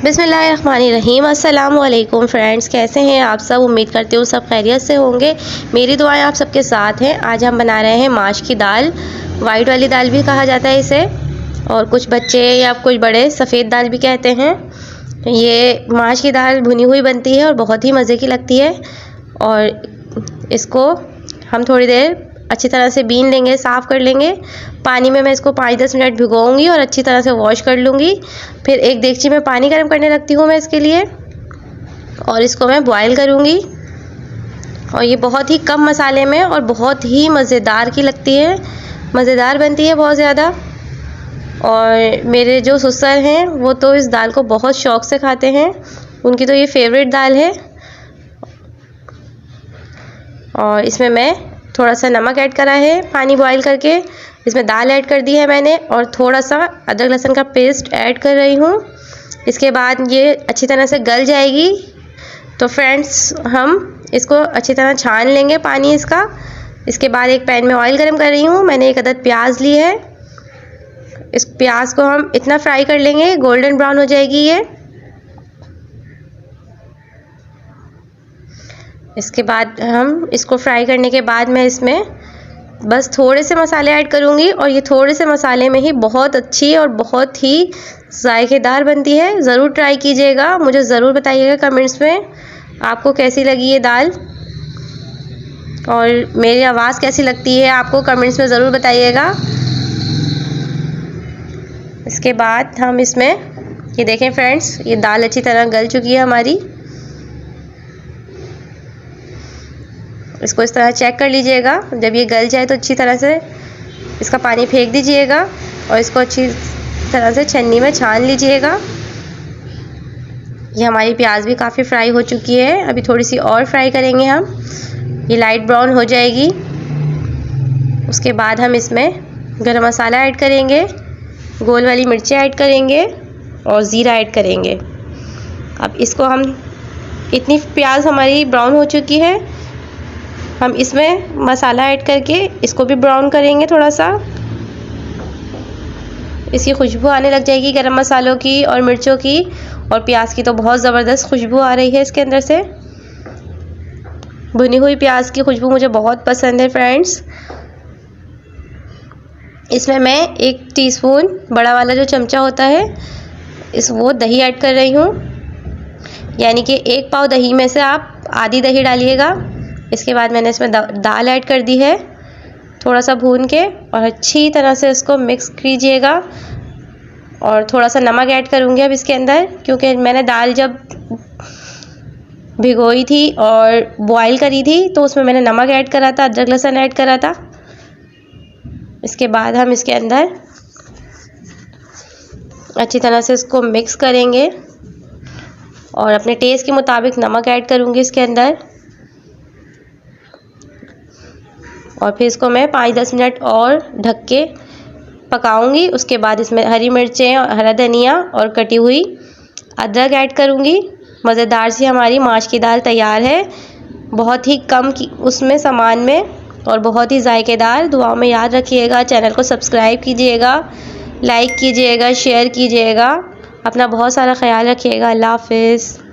बिस्मिल्लाहिर्रहमानिर्रहीम। अस्सलाम वालेकुम फ्रेंड्स, कैसे हैं आप सब। उम्मीद करती हूँ सब खैरियत से होंगे। मेरी दुआएं आप सबके साथ हैं। आज हम बना रहे हैं माश की दाल। वाइट वाली दाल भी कहा जाता है इसे, और कुछ बच्चे या कुछ बड़े सफ़ेद दाल भी कहते हैं। ये माश की दाल भुनी हुई बनती है और बहुत ही मज़े की लगती है। और इसको हम थोड़ी देर अच्छी तरह से बीन लेंगे, साफ़ कर लेंगे। पानी में मैं इसको 5-10 मिनट भिगोऊंगी और अच्छी तरह से वॉश कर लूँगी। फिर एक देगची में पानी गर्म करने रखती हूँ मैं इसके लिए, और इसको मैं बॉयल करूँगी। और ये बहुत ही कम मसाले में और बहुत ही मज़ेदार की लगती है, मज़ेदार बनती है बहुत ज़्यादा। और मेरे जो ससुर हैं वो तो इस दाल को बहुत शौक़ से खाते हैं, उनकी तो ये फेवरेट दाल है। और इसमें मैं थोड़ा सा नमक ऐड करा है पानी बॉईल करके, इसमें दाल ऐड कर दी है मैंने, और थोड़ा सा अदरक लहसुन का पेस्ट ऐड कर रही हूँ। इसके बाद ये अच्छी तरह से गल जाएगी। तो फ्रेंड्स, हम इसको अच्छी तरह छान लेंगे पानी इसका। इसके बाद एक पैन में ऑयल गरम कर रही हूँ। मैंने एक अदद प्याज ली है। इस प्याज को हम इतना फ्राई कर लेंगे, गोल्डन ब्राउन हो जाएगी ये। इसके बाद हम इसको फ्राई करने के बाद मैं इसमें बस थोड़े से मसाले ऐड करूँगी, और ये थोड़े से मसाले में ही बहुत अच्छी और बहुत ही जायकेदार बनती है। ज़रूर ट्राई कीजिएगा, मुझे ज़रूर बताइएगा कमेंट्स में आपको कैसी लगी ये दाल, और मेरी आवाज़ कैसी लगती है आपको कमेंट्स में ज़रूर बताइएगा। इसके बाद हम इसमें ये देखें फ्रेंड्स, ये दाल अच्छी तरह गल चुकी है हमारी। इसको इस तरह चेक कर लीजिएगा। जब ये गल जाए तो अच्छी तरह से इसका पानी फेंक दीजिएगा, और इसको अच्छी तरह से छन्नी में छान लीजिएगा। ये हमारी प्याज भी काफ़ी फ्राई हो चुकी है, अभी थोड़ी सी और फ्राई करेंगे हम, ये लाइट ब्राउन हो जाएगी। उसके बाद हम इसमें गरम मसाला ऐड करेंगे, गोल वाली मिर्चें ऐड करेंगे, और ज़ीरा ऐड करेंगे। अब इसको हम, इतनी प्याज हमारी ब्राउन हो चुकी है, हम इसमें मसाला ऐड करके इसको भी ब्राउन करेंगे थोड़ा सा। इसकी खुशबू आने लग जाएगी गरम मसालों की और मिर्चों की, और प्याज की तो बहुत ज़बरदस्त खुशबू आ रही है इसके अंदर से। भुनी हुई प्याज की खुशबू मुझे बहुत पसंद है फ्रेंड्स। इसमें मैं 1 टीस्पून बड़ा वाला जो चमचा होता है वो दही ऐड कर रही हूँ, यानी कि 1 पाव दही में से आप आधी दही डालिएगा। इसके बाद मैंने इसमें दाल ऐड कर दी है, थोड़ा सा भून के, और अच्छी तरह से इसको मिक्स कीजिएगा। और थोड़ा सा नमक ऐड करूँगी अब इसके अंदर, क्योंकि मैंने दाल जब भिगोई थी और बॉईल करी थी तो उसमें मैंने नमक ऐड करा था, अदरक लहसुन ऐड करा था। इसके बाद हम इसके अंदर अच्छी तरह से इसको मिक्स करेंगे, और अपने टेस्ट के मुताबिक नमक ऐड करूँगी इसके अंदर। और फिर इसको मैं 5-10 मिनट और ढक के पकाऊंगी। उसके बाद इसमें हरी मिर्चें और हरा धनिया और कटी हुई अदरक ऐड करूंगी। मज़ेदार सी हमारी माश की दाल तैयार है, बहुत ही कम की उसमें सामान में, और बहुत ही जायकेदार। दुआओं में याद रखिएगा, चैनल को सब्सक्राइब कीजिएगा, लाइक कीजिएगा, शेयर कीजिएगा। अपना बहुत सारा ख्याल रखिएगा। अल्लाह हाफ़िज़।